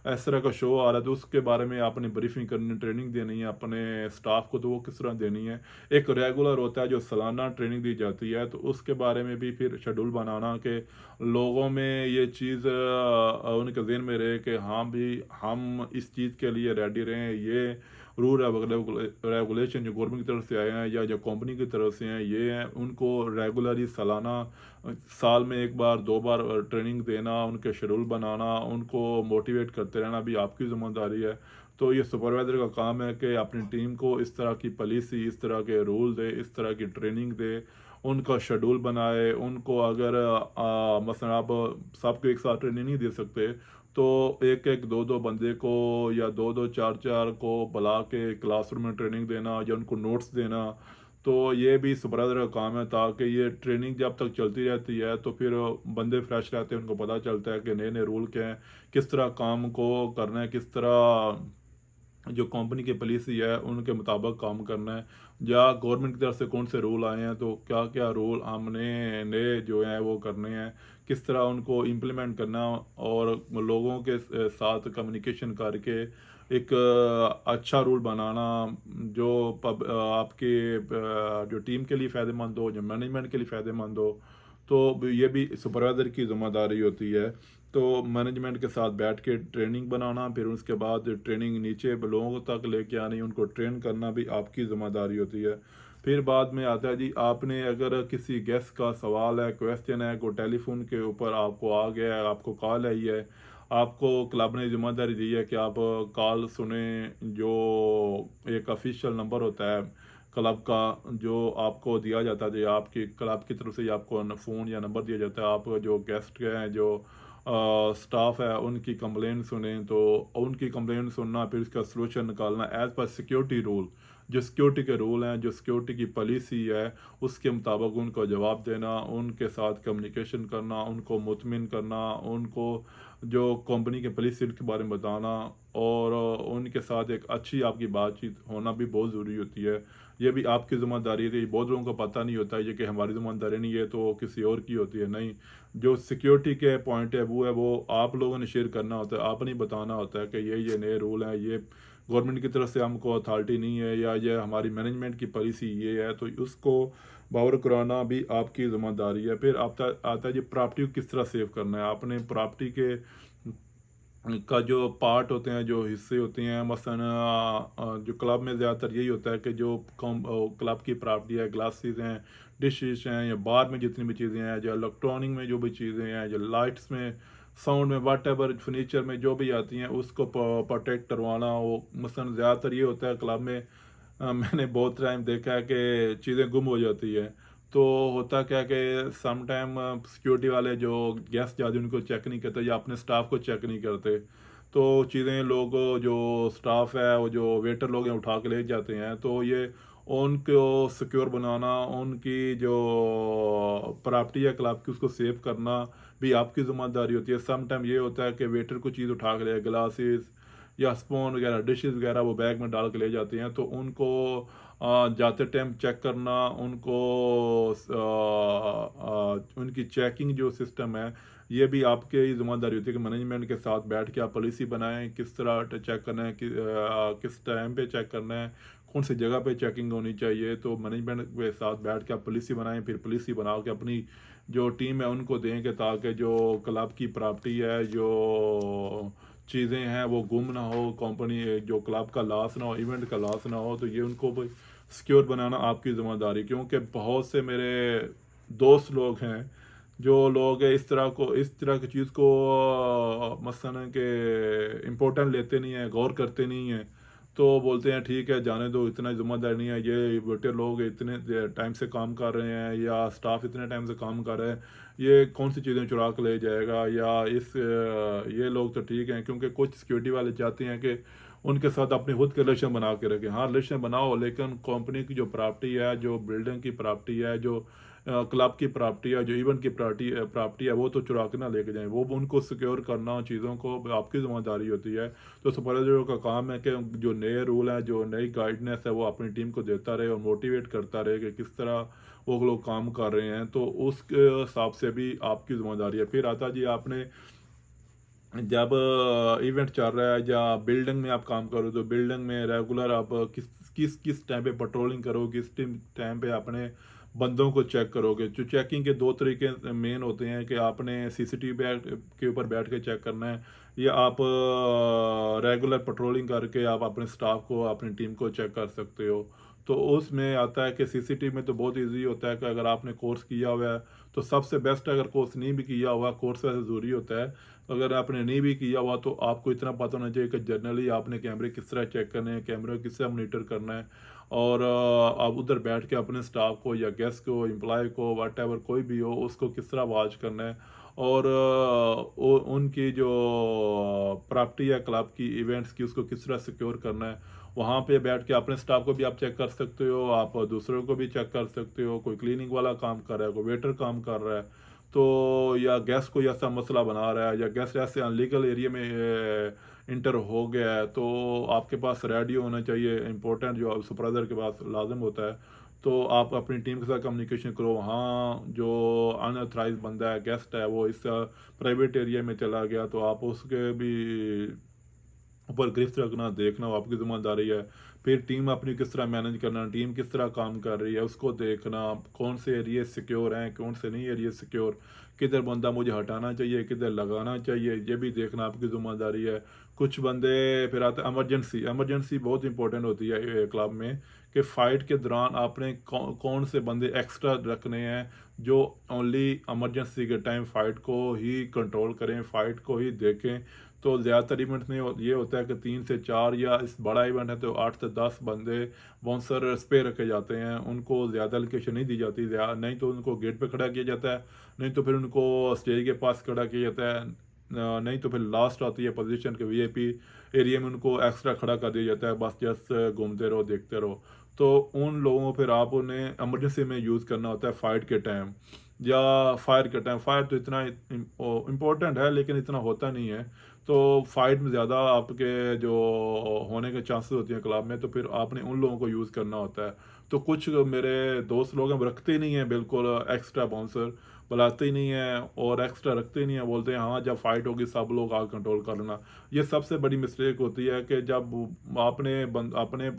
इस तरह का शो आ रहा है, तो उसके बारे में आपने ब्रीफिंग करनी, ट्रेनिंग देनी है अपने स्टाफ को, तो वो किस तरह देनी है। एक रेगुलर होता है जो सालाना ट्रेनिंग दी जाती है, तो उसके बारे में भी फिर शेड्यूल बनाना कि लोगों में ये चीज़ उनके ज़हन में रहे कि हाँ भी हम इस चीज़ के लिए रेडी रहें। ये रूल रेगुलेशन जो गवर्नमेंट की तरफ से आए हैं या जो कंपनी की तरफ से हैं, ये हैं, उनको रेगुलरली सालाना साल में 1 बार 2 बार ट्रेनिंग देना, उनके शेड्यूल बनाना, उनको मोटिवेट करते रहना भी आपकी ज़िम्मेदारी है। तो ये सुपरवाइज़र का काम है कि अपनी टीम को इस तरह की पॉलिसी, इस तरह के रूल दे, इस तरह की ट्रेनिंग दे, उनका शेड्यूल बनाए। उनको अगर मसलन आप सबको एक साथ ट्रेनिंग नहीं दे सकते, तो एक-एक, 2-2 बंदे को या 2-2, 4-4 को बुला के क्लासरूम में ट्रेनिंग देना या उनको नोट्स देना। तो ये भी सुपरवाइज़र का काम है, ताकि ये ट्रेनिंग जब तक चलती रहती है तो फिर बंदे फ्रेश रहते हैं, उनको पता चलता है कि नए-नए रूल क्या हैं, किस तरह काम को करना है, किस तरह जो कंपनी की पॉलिसी है उनके मुताबिक काम करना है, या गवर्नमेंट की तरफ से कौन से रूल आए हैं तो क्या क्या रूल हमने नए जो हैं वो करने हैं, किस तरह उनको इम्प्लीमेंट करना, और लोगों के साथ कम्युनिकेशन करके एक अच्छा रूल बनाना जो आपके जो टीम के लिए फ़ायदेमंद हो, जो मैनेजमेंट के लिए फ़ायदेमंद हो। तो ये भी सुपरवाइज़र की ज़िम्मेदारी होती है। तो मैनेजमेंट के साथ बैठ के ट्रेनिंग बनाना, फिर उसके बाद ट्रेनिंग नीचे लोगों तक लेके आनी, उनको ट्रेन करना भी आपकी ज़िम्मेदारी होती है। फिर बाद में आता है जी, आपने अगर किसी गेस्ट का सवाल है, क्वेश्चन है, कोई टेलीफोन के ऊपर आपको आ गया है, आपको कॉल आई है, आपको क्लब ने ज़िम्मेदारी दी है कि आप कॉल सुने, जो एक ऑफिशियल नंबर होता है क्लब का, जो आपको दिया जाता है, जो आपकी क्लब की तरफ से आपको फ़ोन या नंबर दिया जाता है। आप जो गेस्ट हैं, जो स्टाफ है, उनकी कंप्लेंट सुने, तो उनकी कंप्लेंट सुनना, फिर उसका सलूशन निकालना एज़ पर सिक्योरिटी रूल, जो सिक्योरिटी के रूल हैं, जो सिक्योरिटी की पॉलिसी है, उसके मुताबिक उनको जवाब देना, उनके साथ कम्युनिकेशन करना, उनको मुतमिन करना, उनको जो कंपनी के पॉलिसी के बारे में बताना, और उनके साथ एक अच्छी आपकी बातचीत होना भी बहुत ज़रूरी होती है। ये भी आपकी ज़िम्मेदारी है कि बहुत लोगों को पता नहीं होता है ये कि हमारी ज़िम्मेदारी नहीं है, तो किसी और की होती है। नहीं, जो सिक्योरिटी के पॉइंट है वो आप लोगों ने शेयर करना होता है, आपने बताना होता है कि ये नए रूल हैं, ये गवर्नमेंट की तरफ से हमको अथॉरिटी नहीं है, या ये हमारी मैनेजमेंट की पॉलिसी ये है, तो उसको बावर कराना भी आपकी ज़िम्मेदारी है। फिर आता है जी, प्रॉपर्टी को किस तरह सेव करना है। आपने प्रॉपर्टी के का जो पार्ट होते हैं, जो हिस्से होते हैं, मसलन जो क्लब में ज़्यादातर यही होता है कि जो क्लब की प्रॉपर्टी है, ग्लासेस हैं, डिशेस हैं, या बार में जितनी भी चीज़ें हैं, जो इलेक्ट्रॉनिक में जो भी चीज़ें हैं, जो लाइट्स में, साउंड में, वाट एवर फर्नीचर में जो भी आती हैं, उसको प्रोटेक्ट करवाना। वो मसलन ज़्यादातर ये होता है क्लब में, मैंने बहुत टाइम देखा है कि चीज़ें गुम हो जाती है। तो होता क्या है कि सम टाइम सिक्योरिटी वाले जो गेस्ट जाते हैं उनको चेक नहीं करते, या अपने स्टाफ को चेक नहीं करते, तो चीज़ें लोग जो स्टाफ है, वो जो वेटर लोग हैं, उठा के ले जाते हैं। तो ये उनको सिक्योर बनाना, उनकी जो प्रॉपर्टी है क्लब की, उसको सेव करना भी आपकी ज़िम्मेदारी होती है। सम टाइम ये होता है कि वेटर को चीज़ उठा के ले, ग्लासेस या स्पून वगैरह, डिशेस वगैरह वो बैग में डाल के ले जाते हैं, तो उनको जाते टाइम चेक करना, उनको उनकी चेकिंग जो सिस्टम है, ये भी आपकी ही ज़िम्मेदारी होती है कि मैनेजमेंट के साथ बैठ के आप पॉलिसी बनाएं, किस तरह चेक करना है, किस टाइम पे चेक करना है, कौन सी जगह पे चेकिंग होनी चाहिए। तो मैनेजमेंट के साथ बैठ के आप पॉलिसी बनाएं, फिर पॉलिसी बना के अपनी जो टीम है उनको दें, कि ताकि जो क्लब की प्रॉपर्टी है, जो चीज़ें हैं, वो गुम ना हो, कंपनी जो क्लब का लॉस ना हो, इवेंट का लॉस ना हो। तो ये उनको भी सिक्योर बनाना आपकी ज़िम्मेदारी, क्योंकि बहुत से मेरे दोस्त लोग हैं, जो लोग इस तरह की चीज़ को मसलन के इम्पोर्टेंट लेते नहीं हैं, गौर करते नहीं हैं। तो बोलते हैं ठीक है, जाने दो, इतना ज़िम्मेदारी नहीं है, ये बेटे लोग इतने टाइम से काम कर रहे हैं, या स्टाफ इतने टाइम से काम कर रहे हैं, ये कौन सी चीज़ें चुरा के ले जाएगा, या ये लोग तो ठीक हैं। क्योंकि कुछ सिक्योरिटी वाले चाहते हैं कि उनके साथ अपनी खुद के रिलेशन बना के रखें। हाँ, रिलेशन बनाओ, लेकिन कंपनी की जो प्रॉपर्टी है, जो बिल्डिंग की प्रॉपर्टी है, जो क्लब की प्रॉपर्टी है, जो इवेंट की प्रॉपर्टी है, वो तो चुरा के ना लेके जाएं। वो उनको सिक्योर करना, चीज़ों को आपकी ज़िम्मेदारी होती है। तो सुपरवाइजर का काम है कि जो नए रूल हैं, जो नई गाइडनेस है, वो अपनी टीम को देता रहे और मोटिवेट करता रहे कि किस तरह वो लोग काम कर रहे हैं। तो उसके हिसाब से भी आपकी ज़िम्मेदारी है। फिर आता जी, आपने जब इवेंट चल रहा है या बिल्डिंग में आप काम करो, तो बिल्डिंग में रेगुलर आप किस किस किस टाइम पे पेट्रोलिंग करोगे, किस टाइम पे अपने बंदों को चेक करोगे। जो चेकिंग के दो तरीके मेन होते हैं, कि आपने सीसीटीवी के ऊपर बैठ के चेक करना है, या आप रेगुलर पेट्रोलिंग करके आप अपने स्टाफ को, अपनी टीम को चेक कर सकते हो। तो उसमें आता है कि सीसीटीवी में तो बहुत ईजी होता है कि अगर आपने कोर्स किया हुआ है तो सबसे बेस्ट। अगर कोर्स नहीं भी किया हुआ, कोर्स वैसे ज़रूरी होता है, अगर आपने नहीं भी किया हुआ तो आपको इतना पता होना चाहिए कि जनरली आपने कैमरे किस तरह चेक करने हैं, कैमरे को किस तरह मॉनिटर करना है, और आप उधर बैठ के अपने स्टाफ को या गेस्ट को, एम्प्लॉय को, वट एवर कोई भी हो, उसको किस तरह वॉच करना है, और उनकी जो प्रॉपर्टी है क्लब की, इवेंट्स की, उसको किस तरह सिक्योर करना है। वहाँ पे बैठ के अपने स्टाफ को भी आप चेक कर सकते हो, आप दूसरों को भी चेक कर सकते हो। कोई क्लीनिंग वाला काम कर रहा है, कोई वेटर काम कर रहा है, तो या गेस्ट कोई ऐसा मसला बना रहा है, या गेस्ट ऐसे अनलीगल एरिया में इंटर हो गया है, तो आपके पास रेडियो होना चाहिए, इंपॉर्टेंट, जो सुपरवाइजर के पास लाजम होता है। तो आप अपनी टीम के साथ कम्युनिकेशन करो। हाँ, जो अनऑथराइज बंदा है, गेस्ट है, वो इस प्राइवेट एरिया में चला गया, तो आप उसके भी ऊपर गिरफ्त रखना, देखना, वो आपकी ज़िम्मेदारी है। फिर टीम अपनी किस तरह मैनेज करना, टीम किस तरह काम कर रही है, उसको देखना, कौन से एरिए सिक्योर हैं, कौन से नहीं एरिए सिक्योर, किधर बंदा मुझे हटाना चाहिए, किधर लगाना चाहिए, ये भी देखना आपकी ज़िम्मेदारी है। कुछ बंदे फिर आते हैं इमरजेंसी। इमरजेंसी बहुत इंपॉर्टेंट होती है क्लब में, कि फ़ाइट के दौरान आपने कौन से बंदे एक्स्ट्रा रखने हैं, जो ओनली इमरजेंसी के टाइम फ़ाइट को ही कंट्रोल करें, फ़ाइट को ही देखें। तो ज़्यादातर इवेंट्स में ये होता है कि 3 से 4, या इस बड़ा इवेंट है तो 8 से 10 बंदे बाउंसर पे रखे जाते हैं। उनको ज़्यादा लोकेशन नहीं दी जाती, नहीं तो उनको गेट पे खड़ा किया जाता है, नहीं तो फिर उनको स्टेज के पास खड़ा किया जाता है, नहीं तो फिर लास्ट आती है पोजीशन के वीआईपी एरिया में उनको एक्स्ट्रा खड़ा कर दिया जाता है। बस जस्ट घूमते रहो, देखते रहो। तो उन लोगों को फिर आप उन्हें इमरजेंसी में यूज़ करना होता है, फाइट के टाइम या फायर के टाइम। फायर तो इतना इम्पोर्टेंट है लेकिन इतना होता नहीं है, तो फाइट में ज़्यादा आपके जो होने के चांसेस होती हैं क्लब में, तो फिर आपने उन लोगों को यूज़ करना होता है। तो कुछ मेरे दोस्त लोग हैं, रखते ही नहीं हैं बिल्कुल एक्स्ट्रा बाउंसर, बुलाते ही नहीं हैं और एक्स्ट्रा रखते ही नहीं हैं, बोलते हैं हाँ जब फाइट होगी सब लोग आग कंट्रोल कर लेना। ये सबसे बड़ी मिस्टेक होती है कि जब अपने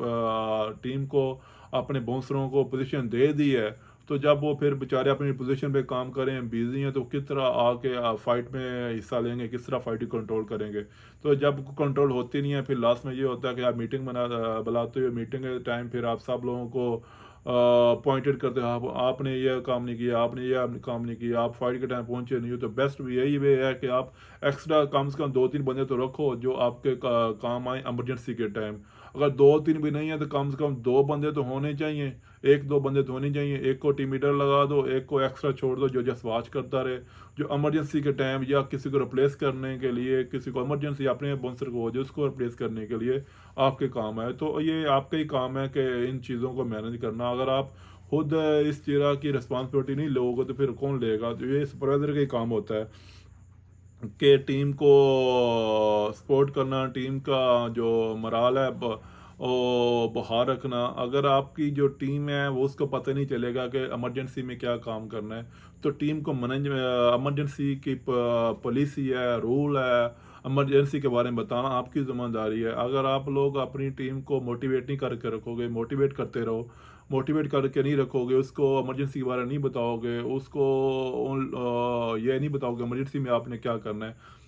टीम को, अपने बाउंसरों को पोजीशन दे दी है, तो जब वो फिर बेचारे अपनी पोजीशन पे काम करें, बिजी हैं, तो किस तरह आके फाइट में हिस्सा लेंगे, किस तरह फाइट कंट्रोल करेंगे। तो जब कंट्रोल होती नहीं है, फिर लास्ट में ये होता है कि आप मीटिंग बुलाते हो, मीटिंग के टाइम फिर आप सब लोगों को पॉइंटेड करते हो, आपने ये काम नहीं किया, आपने ये काम नहीं किया, आप फाइट के टाइम पहुंचे नहीं हो। तो बेस्ट यही वे है कि आप एक्स्ट्रा कम से कम 2-3 बंदे तो रखो जो आपके काम आए इमरजेंसी के टाइम। अगर 2-3 भी नहीं है तो कम से कम 2 बंदे तो होने चाहिए, 1-2 बंदे तो होने चाहिए। एक को टीम लीडर लगा दो, एक को एक्स्ट्रा छोड़ दो जो जस्ट वॉच करता रहे, जो इमरजेंसी के टाइम या किसी को रिप्लेस करने के लिए, किसी को इमरजेंसी अपने बाउंसर को हो जो उसको रिप्लेस करने के लिए आपके काम है। तो ये आपका ही काम है कि इन चीज़ों को मैनेज करना। अगर आप खुद इस तरह की रिस्पॉन्सिबिलिटी नहीं लोगे तो फिर कौन लेगा। तो ये सुपरवाइजर का ही काम होता है कि टीम को सपोर्ट करना, टीम का जो मोराल है वो बहाल रखना। अगर आपकी जो टीम है वो उसको पता नहीं चलेगा कि इमरजेंसी में क्या काम करना है, तो टीम को मैनेज, इमरजेंसी की पॉलिसी है, रूल है, इमरजेंसी के बारे में बताना आपकी ज़िम्मेदारी है। अगर आप लोग अपनी टीम को मोटिवेट नहीं करके रखोगे, मोटिवेट करते रहो, मोटिवेट करके नहीं रखोगे, उसको इमरजेंसी के बारे में नहीं बताओगे, उसको ये नहीं बताओगे इमरजेंसी में आपने क्या करना है,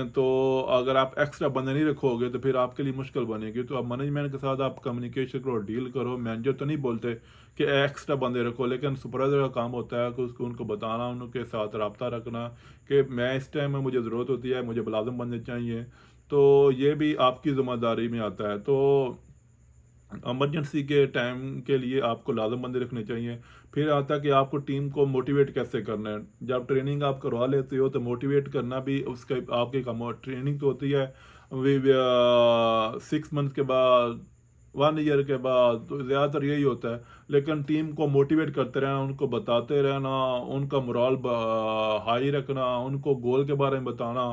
तो अगर आप एक्स्ट्रा बंदे नहीं रखोगे तो फिर आपके लिए मुश्किल बनेगी। तो आप मैनेजमेंट के साथ आप कम्युनिकेशन करो, डील करो। मैनेजर तो नहीं बोलते कि एक्स्ट्रा बंदे रखो, लेकिन सुपरवाइजर का काम होता है कि उसको उनको बताना, उनके साथ रब्ता रखना कि मैं इस टाइम में मुझे ज़रूरत होती है, मुझे मुलाजिम बंदे चाहिए। तो ये भी आपकी ज़िम्मेदारी में आता है। तो इमरजेंसी के टाइम के लिए आपको लाजम बंदे रखने चाहिए। फिर आता है कि आपको टीम को मोटिवेट कैसे करना है। जब ट्रेनिंग आप करवा लेते हो तो मोटिवेट करना भी उसका आपके काम हो। ट्रेनिंग तो होती है 6 मंथ के बाद, 1 ईयर के बाद, तो ज़्यादातर यही होता है। लेकिन टीम को मोटिवेट करते रहना, उनको बताते रहना, उनका मोराल हाई रखना, उनको गोल के बारे में बताना,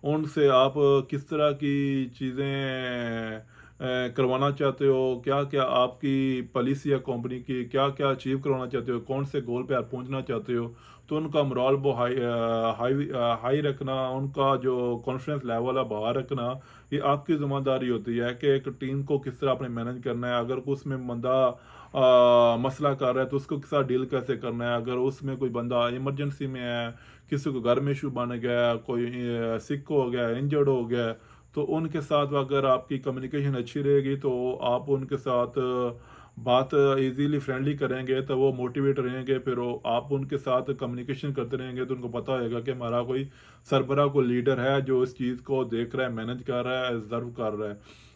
उनसे आप किस तरह की चीज़ें करवाना चाहते हो, क्या-क्या आपकी पॉलिसी है कंपनी की, क्या-क्या अचीव करवाना चाहते हो, कौन से गोल पे आप पहुँचना चाहते हो, तो उनका मोरल वो हाई रखना, उनका जो कॉन्फिडेंस लेवल है बाहर रखना, ये आपकी ज़िम्मेदारी होती है कि एक टीम को किस तरह आपने मैनेज करना है। अगर उसमें बंदा मसला कर रहा है तो उसको के साथ डील कैसे करना है। अगर उसमें कोई बंदा इमरजेंसी में है, किसी को घर में इशू बन गया, कोई सिक हो गया, इंजर्ड हो गया, तो उनके साथ अगर आपकी कम्युनिकेशन अच्छी रहेगी तो आप उनके साथ बात इजीली फ्रेंडली करेंगे, तो वो मोटिवेट रहेंगे। फिर वो आप उनके साथ कम्युनिकेशन करते रहेंगे तो उनको पता होगा कि हमारा कोई सरबरा कोई लीडर है जो इस चीज़ को देख रहा है, मैनेज कर रहा है, ऑब्जर्व कर रहा है।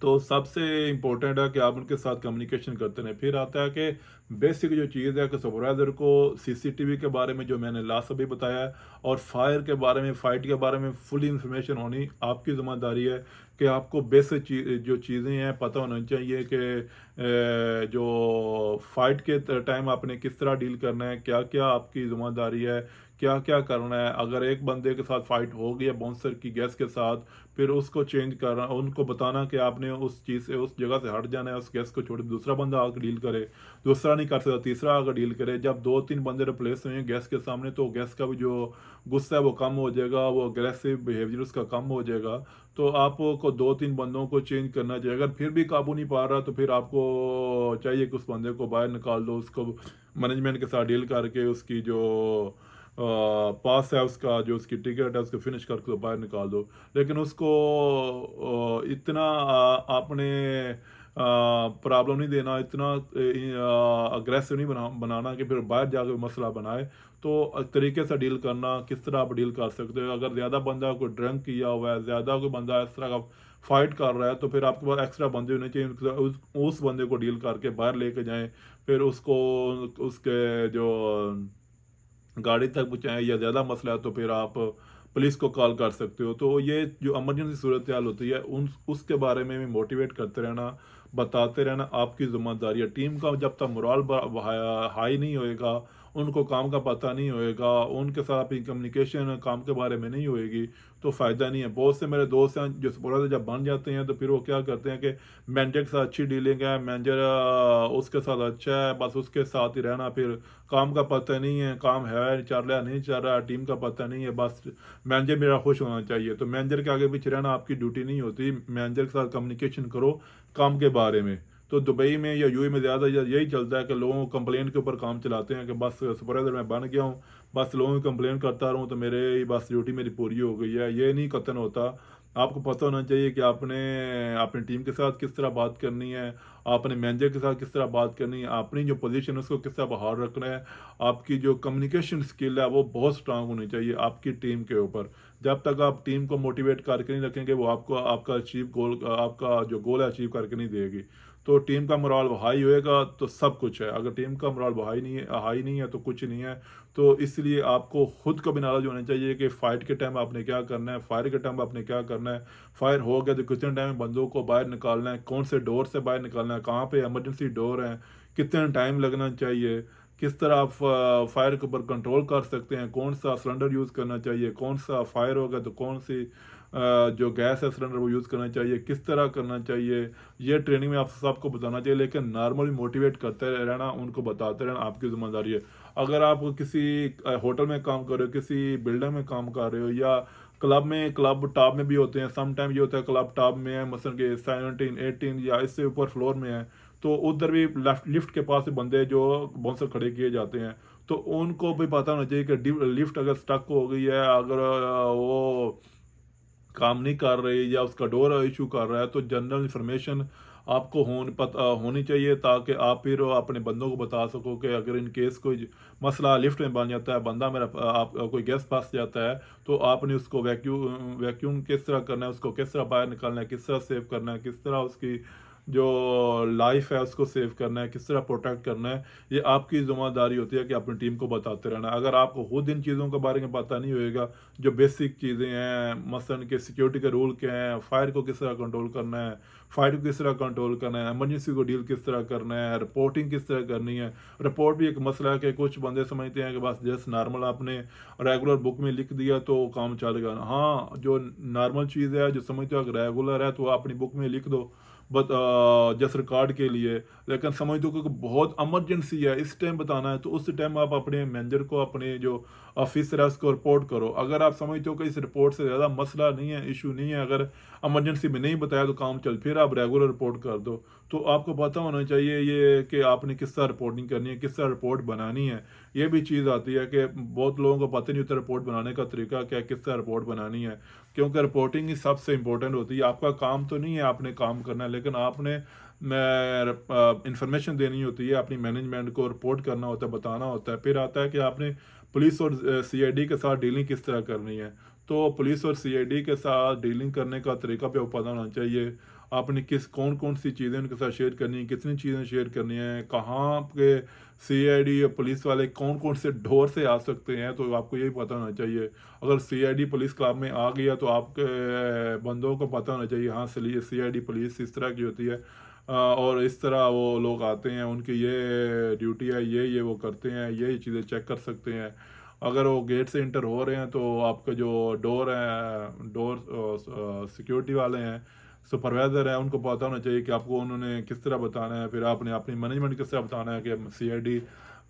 तो सबसे इम्पोर्टेंट है कि आप उनके साथ कम्युनिकेशन करते रहें। फिर आता है कि बेसिक जो चीज़ है कि सुपरवाइज़र को सीसीटीवी के बारे में जो मैंने लास्ट अभी बताया है, और फायर के बारे में, फाइट के बारे में फुल इंफॉर्मेशन होनी आपकी ज़िम्मेदारी है कि आपको बेसिक जो चीज़ें हैं पता होना चाहिए कि जो फाइट के टाइम आपने किस तरह डील करना है, क्या-क्या आपकी ज़िम्मेदारी है, क्या-क्या करना है। अगर एक बंदे के साथ फाइट हो गई है बाउंसर की गैस के साथ, फिर उसको चेंज करना, उनको बताना कि आपने उस चीज़ से, उस जगह से हट जाना है, उस गैस को छोड़ दूसरा बंदा आकर डील करे। दूसरा नहीं कर सकता, तीसरा आकर डील करे। जब 2-3 बंदे रिप्लेस हुए हैं गैस के सामने, तो गैस का भी जो गुस्सा है वो कम हो जाएगा, वो अग्रेसिव बिहेवियर उसका कम हो जाएगा। तो आपको 2-3 बंदों को चेंज करना चाहिए। अगर फिर भी काबू नहीं पा रहा तो फिर आपको चाहिए कि उस बंदे को बाहर निकाल दो, उसको मैनेजमेंट के साथ डील करके उसकी जो पास है, उसका जो उसकी टिकट है, उसको फिनिश करके तो बाहर निकाल दो। लेकिन उसको इतना आपने प्रॉब्लम नहीं देना, इतना अग्रेसिव नहीं बनाना कि फिर बाहर जाकर मसला बनाए। तो तरीके से डील करना, किस तरह आप डील कर सकते हो। अगर ज़्यादा बंदा कोई ड्रंक किया हुआ है, ज़्यादा कोई बंदा इस तरह का फाइट कर रहा है, तो फिर आपके पास एक्स्ट्रा बंदे होने चाहिए, उस बंदे को डील करके बाहर लेके जाएं। फिर उसको उसके जो गाड़ी तक पहुँचाएँ, या ज़्यादा मसला है तो फिर आप पुलिस को कॉल कर सकते हो। तो ये जो इमरजेंसी सूरत-हाल होती है, उन उसके बारे में भी मोटिवेट करते रहना, बताते रहना आपकी ज़िम्मेदारी है। टीम का जब तक मोरल हाई नहीं होएगा, उनको काम का पता नहीं होएगा, उनके साथ आपकी कम्युनिकेशन काम के बारे में नहीं होएगी, तो फ़ायदा नहीं है। बहुत से मेरे दोस्त हैं जो सुपरवाइज़र जब बन जाते हैं तो फिर वो क्या करते हैं कि मैनेजर के साथ अच्छी डीलिंग है, मैनेजर उसके साथ अच्छा है, बस उसके साथ ही रहना। फिर काम का पता नहीं है, काम है, चल रहा है, नहीं चल रहा है, टीम का पता नहीं है, बस मैनेजर मेरा खुश होना चाहिए। तो मैनेजर के आगे पीछे रहना आपकी ड्यूटी नहीं होती। मैनेजर के साथ कम्युनिकेशन करो काम के बारे में। तो दुबई में या यूएई में ज़्यादा यही चलता है कि लोगों को कंप्लेंट के ऊपर काम चलाते हैं कि बस सुपरवाइज़र मैं बन गया हूँ, बस लोगों की कंप्लेंट करता रहूँ तो मेरे बस ड्यूटी मेरी पूरी हो गई है। ये नहीं कतन होता। आपको पता होना चाहिए कि आपने अपनी टीम के साथ किस तरह बात करनी है, आपने मैनेजर के साथ किस तरह बात करनी है, अपनी जो पोजीशन है उसको किस तरह बाहर रखना है। आपकी जो कम्युनिकेशन स्किल है वो बहुत स्ट्रांग होनी चाहिए आपकी टीम के ऊपर। जब तक आप टीम को मोटिवेट करके नहीं रखेंगे, वो आपको आपका आपका जो गोल है अचीव करके नहीं देगी। तो टीम का मोरल हाई होएगा तो सब कुछ है। अगर टीम का मोरल हाई नहीं है तो कुछ नहीं है। तो इसलिए आपको खुद को भी नॉलेज होना चाहिए कि फाइट के टाइम आपने क्या करना है, फायर के टाइम आपने क्या करना है। फायर हो गया तो कितने टाइम में बंदों को बाहर निकालना है, कौन से डोर से बाहर निकालना है, कहाँ पे इमरजेंसी डोर है, कितने टाइम लगना चाहिए, किस तरह आप फायर के ऊपर कंट्रोल कर सकते हैं, कौन सा सिलेंडर यूज़ करना चाहिए, कौन सा फायर होगा तो कौन सी जो गैस है सिलेंडर वो यूज़ करना चाहिए, किस तरह करना चाहिए। ये ट्रेनिंग में आप सबको बताना चाहिए, लेकिन नॉर्मली मोटिवेट करते रहना, उनको बताते रहना आपकी ज़िम्मेदारी है। अगर आप किसी होटल में काम कर रहे हो, किसी बिल्डिंग में काम कर रहे हो, या क्लब टॉप में भी होते हैं। सम टाइम ये होता है क्लब टॉप में है, मसलन के 17, 18 या इससे ऊपर फ्लोर में है, तो उधर भी लिफ्ट के पास बंदे जो बाउंसर खड़े किए जाते हैं, तो उनको भी पता होना चाहिए कि लिफ्ट अगर स्टक हो गई है, अगर वो काम नहीं कर रही या उसका डोर इशू कर रहा है, तो जनरल इंफॉर्मेशन आपको होनी चाहिए, ताकि आप फिर अपने बंदों को बता सको कि अगर इन केस कोई मसला लिफ्ट में बन जाता है, बंदा मेरा आप कोई गैस फंस जाता है, तो आपने उसको वैक्यूम किस तरह करना है, उसको किस तरह बाहर निकालना है, किस तरह सेव करना है, किस तरह उसकी जो लाइफ है उसको सेव करना है, किस तरह प्रोटेक्ट करना है, ये आपकी ज़िम्मेदारी होती है कि अपनी टीम को बताते रहना है। अगर आपको खुद इन चीज़ों के बारे में पता नहीं होएगा, जो बेसिक चीज़ें हैं, मसलन के सिक्योरिटी के रूल क्या हैं, फायर को किस तरह कंट्रोल करना है, फायर को किस तरह कंट्रोल करना है, इमरजेंसी को डील किस तरह करना है, रिपोर्टिंग किस तरह करनी है। रिपोर्ट भी एक मसला है कि कुछ बंदे समझते हैं कि बस जस्ट नॉर्मल आपने रेगुलर बुक में लिख दिया तो काम चलेगा। हाँ, जो नॉर्मल चीज़ है, जो समझते हो अगर रेगुलर है तो अपनी बुक में लिख दो, बट जस्ट रिकॉर्ड के लिए। लेकिन समझ दो कि बहुत इमरजेंसी है, इस टाइम बताना है, तो उस टाइम आप अपने मैनेजर को, अपने जो ऑफिसर है उसको रिपोर्ट करो। अगर आप समझते हो कि इस रिपोर्ट से ज़्यादा मसला नहीं है, इशू नहीं है, अगर इमरजेंसी में नहीं बताया तो काम चल, फिर आप रेगुलर रिपोर्ट कर दो। तो आपको पता होना चाहिए ये कि आपने किस तरह रिपोर्टिंग करनी है, किस तरह रिपोर्ट बनानी है। ये भी चीज़ आती है कि बहुत लोगों को पता नहीं होता रिपोर्ट बनाने का तरीका क्या है, किस तरह रिपोर्ट बनानी है, क्योंकि रिपोर्टिंग ही सबसे इंपॉर्टेंट होती है। आपका काम तो नहीं है आपने काम करना है, लेकिन आपने इंफॉर्मेशन देनी होती है, अपनी मैनेजमेंट को रिपोर्ट करना होता है, बताना होता है। फिर आता है कि आपने पुलिस और सीआईडी के साथ डीलिंग किस तरह करनी है। तो पुलिस और सीआईडी के साथ डीलिंग करने का तरीका भी आपको पता होना चाहिए। आपने किस कौन कौन सी चीज़ें उनके साथ शेयर करनी है, कितनी चीज़ें शेयर करनी है, कहाँ के सीआईडी या पुलिस वाले कौन कौन से डोर से आ सकते हैं, तो आपको यही पता होना चाहिए। अगर सीआईडी पुलिस क्लब में आ गया तो आपके बंदों को पता होना चाहिए, हाँ सीआईडी पुलिस इस तरह की होती है, और इस तरह वो लोग आते हैं, उनकी ये ड्यूटी है, ये वो करते हैं, ये चीज़ें चेक कर सकते हैं। अगर वो गेट से इंटर हो रहे हैं तो आपका जो डोर है, डोर सिक्योरिटी वाले हैं, सुपरवाइज़र है, उनको पता होना चाहिए कि आपको उन्होंने किस तरह बताना है। फिर आपने अपनी मैनेजमेंट किस तरह बताना है कि सीआईडी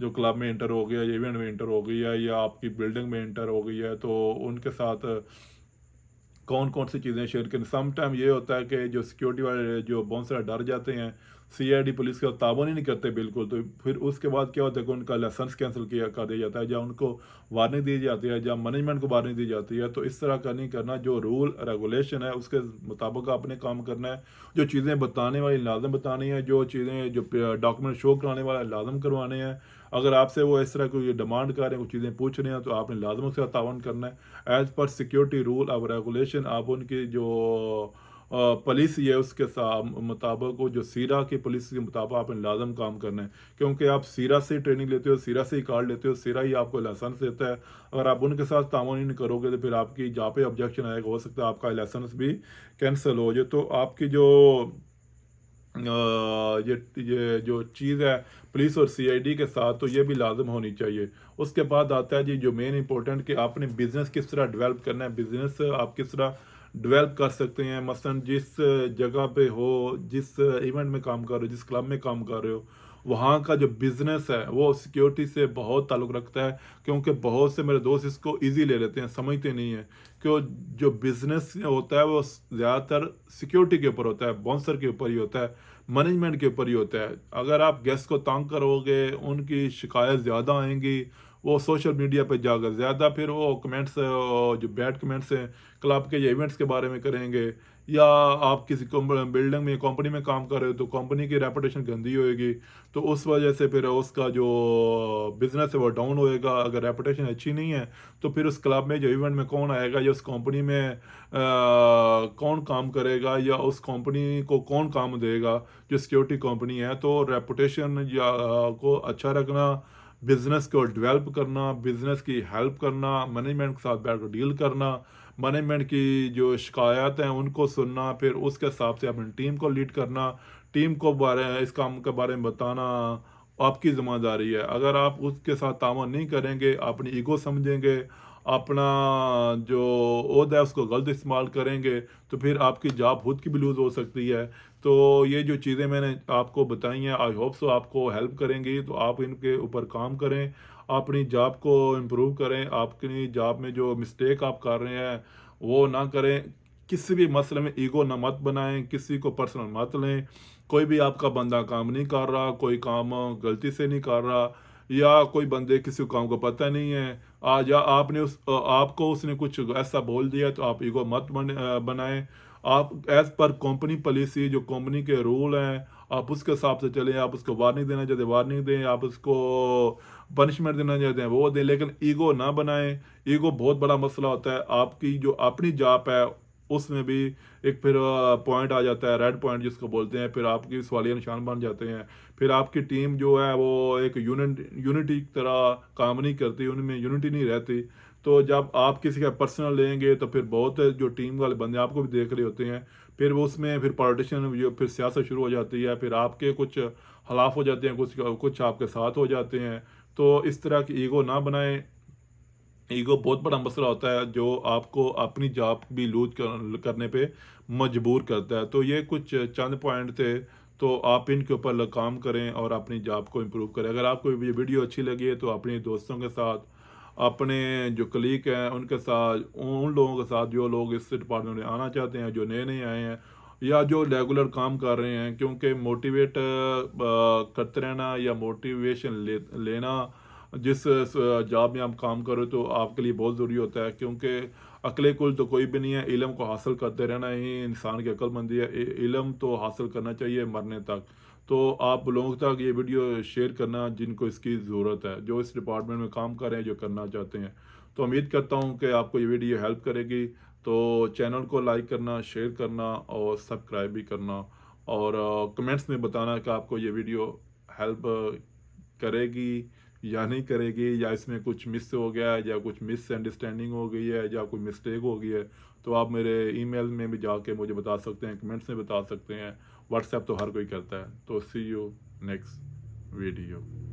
जो क्लब में इंटर हो गया, इवेंट में इंटर हो गई है, या आपकी बिल्डिंग में इंटर हो गई है, तो उनके साथ कौन कौन सी चीज़ें शेयर करें। सम टाइम ये होता है कि जो सिक्योरिटी वाले जो बाउंसर डर जाते हैं, सीआईडी पुलिस का ताबन ही नहीं करते बिल्कुल, तो फिर उसके बाद क्या होता है कि उनका लाइसेंस कैंसिल किया कर दिया जाता है, या उनको वार्निंग दी जाती है, या मैनेजमेंट को वार्निंग दी जाती है। तो इस तरह का नहीं करना, जो रूल रेगुलेशन है उसके मुताबिक आपने काम करना है। जो चीज़ें बताने वाली लाजम बतानी है, जो चीज़ें जो डॉक्यूमेंट शो कराने वाला लाजम करवाने हैं। अगर आपसे वो इस तरह कोई डिमांड कर रहे हैं, कुछ चीज़ें पूछ रहे हैं, तो आपने लाजम उसका तावन करना है। एज़ पर सिक्योरिटी रूल और रेगुलेशन आप उनकी जो पुलिस ही है उसके मुताबिक, वो जो सीरा की पुलिस के मुताबिक आपने लाजम काम करना है, क्योंकि आप सीरा से ट्रेनिंग लेते हो, सीरा से ही कार्ड लेते हो, सीरा ही आपको लाइसेंस देता है। अगर आप उनके साथ तावन ही नहीं करोगे तो फिर आपकी जहाँ पे ऑब्जेक्शन आएगा, हो सकता है आपका लाइसेंस भी कैंसिल हो जाए। तो आपकी जो ये जो चीज़ है पुलिस और सीआईडी के साथ, तो ये भी लाजम होनी चाहिए। उसके बाद आता है जी जो मेन इंपॉर्टेंट, कि आपने बिज़नेस किस तरह डेवलप करना है, बिज़नेस आप किस तरह डेवलप कर सकते हैं। मसलन जिस जगह पे हो, जिस इवेंट में काम कर रहे हो, जिस क्लब में काम कर रहे हो, वहाँ का जो बिज़नेस है वो सिक्योरिटी से बहुत ताल्लुक़ रखता है, क्योंकि बहुत से मेरे दोस्त इसको ईज़ी ले लेते हैं, समझते नहीं हैं। क्यों, जो बिज़नेस होता है वो ज़्यादातर सिक्योरिटी के ऊपर होता है, बाउंसर के ऊपर ही होता है, मैनेजमेंट के ऊपर ही होता है। अगर आप गेस्ट को तंग करोगे, उनकी शिकायत ज़्यादा आएँगी, वो सोशल मीडिया पे जाकर ज़्यादा फिर वो कमेंट्स जो बैड कमेंट्स हैं क्लब के या इवेंट्स के बारे में करेंगे, या आप किसी बिल्डिंग में कंपनी में काम कर रहे हो तो कंपनी की रेपुटेशन गंदी होएगी, तो उस वजह से फिर उसका जो बिज़नेस है वो डाउन होएगा। अगर रेपुटेशन अच्छी नहीं है तो फिर उस क्लब में जो इवेंट में कौन आएगा, या उस कंपनी में कौन काम करेगा, या उस कंपनी को कौन काम देगा जो सिक्योरिटी कंपनी है। तो रेपुटेशन या को अच्छा रखना, बिज़नेस को डेवलप करना, बिज़नेस की हेल्प करना, मैनेजमेंट के साथ बैठ कर डील करना, मैनेजमेंट की जो शिकायत हैं उनको सुनना, फिर उसके हिसाब से अपनी टीम को लीड करना, टीम को इस काम के बारे में बताना आपकी ज़िम्मेदारी है। अगर आप उसके साथ तावन नहीं करेंगे, अपनी ईगो समझेंगे, अपना जो ओहदा है उसको गलत इस्तेमाल करेंगे, तो फिर आपकी जॉब खुद की भी लूज़ हो सकती है। तो ये जो चीज़ें मैंने आपको बताई हैं, आई होप सो आपको हेल्प करेंगी, तो आप इनके ऊपर काम करें, अपनी जॉब को इम्प्रूव करें, अपनी जॉब में जो मिस्टेक आप कर रहे हैं वो ना करें। किसी भी मसले में ईगो ना मत बनाएं, किसी को पर्सनल मत लें। कोई भी आपका बंदा काम नहीं कर रहा, कोई काम गलती से नहीं कर रहा, या कोई बंदे किसी काम को पता नहीं है, आज या आपने आपको उसने कुछ ऐसा बोल दिया तो आप ईगो मत बनाएं। आप एज़ पर कंपनी पॉलिसी, जो कंपनी के रूल हैं, आप उसके हिसाब से चलें। आप उसको वार्निंग देना चाहते हैं वार्निंग दें, आप उसको पनिशमेंट देना चाहते हैं वो दें, लेकिन ईगो ना बनाएं। ईगो बहुत बड़ा मसला होता है। आपकी जो अपनी जॉब है उसमें भी एक फिर पॉइंट आ जाता है, रेड पॉइंट जिसको बोलते हैं, फिर आपकी सवालिया निशान बन जाते हैं। फिर आपकी टीम जो है वो एक यूनिटी की तरह काम नहीं करती, उनमें यूनिटी नहीं रहती। तो जब आप किसी का पर्सनल लेंगे तो फिर बहुत जो टीम वाले बंदे आपको भी देख रहे होते हैं, फिर वो उसमें फिर पॉलिटिशियन जो फिर सियासत शुरू हो जाती है, फिर आपके कुछ हलाफ हो जाते हैं, कुछ आपके साथ हो जाते हैं। तो इस तरह की ईगो ना बनाएं। ईगो बहुत बड़ा मसला होता है जो आपको अपनी जॉब भी करने पे मजबूर करता है। तो ये कुछ चंद पॉइंट थे, तो आप इनके ऊपर काम करें और अपनी जॉब को इम्प्रूव करें। अगर आपको ये वीडियो अच्छी लगी है तो अपने दोस्तों के साथ, अपने जो कलीग हैं उनके साथ, उन लोगों के साथ जो लोग इस डिपार्टमेंट में आना चाहते हैं, जो नए नए आए हैं या जो रेगुलर काम कर रहे हैं, क्योंकि मोटिवेट करते रहना या लेना जिस जॉब में आप काम करो तो आपके लिए बहुत ज़रूरी होता है, क्योंकि अकले कुल तो कोई भी नहीं है। इल्म को हासिल करते रहना ही इंसान की अक्लमंदी है। इल्म तो हासिल करना चाहिए मरने तक। तो आप लोगों तक ये वीडियो शेयर करना जिनको इसकी ज़रूरत है, जो इस डिपार्टमेंट में काम कर रहे हैं, जो करना चाहते हैं। तो उम्मीद करता हूँ कि आपको ये वीडियो हेल्प करेगी। तो चैनल को लाइक करना, शेयर करना और सब्सक्राइब भी करना, और कमेंट्स में बताना कि आपको ये वीडियो हेल्प करेगी या नहीं करेगी, या इसमें कुछ मिस हो गया है, या कुछ मिसअंडरस्टैंडिंग हो गई है, या कोई मिस्टेक हो गई है। तो आप मेरे ईमेल में भी जाके मुझे बता सकते हैं, कमेंट्स में बता सकते हैं। व्हाट्सएप तो हर कोई करता है। तो सी यू नेक्स्ट वीडियो।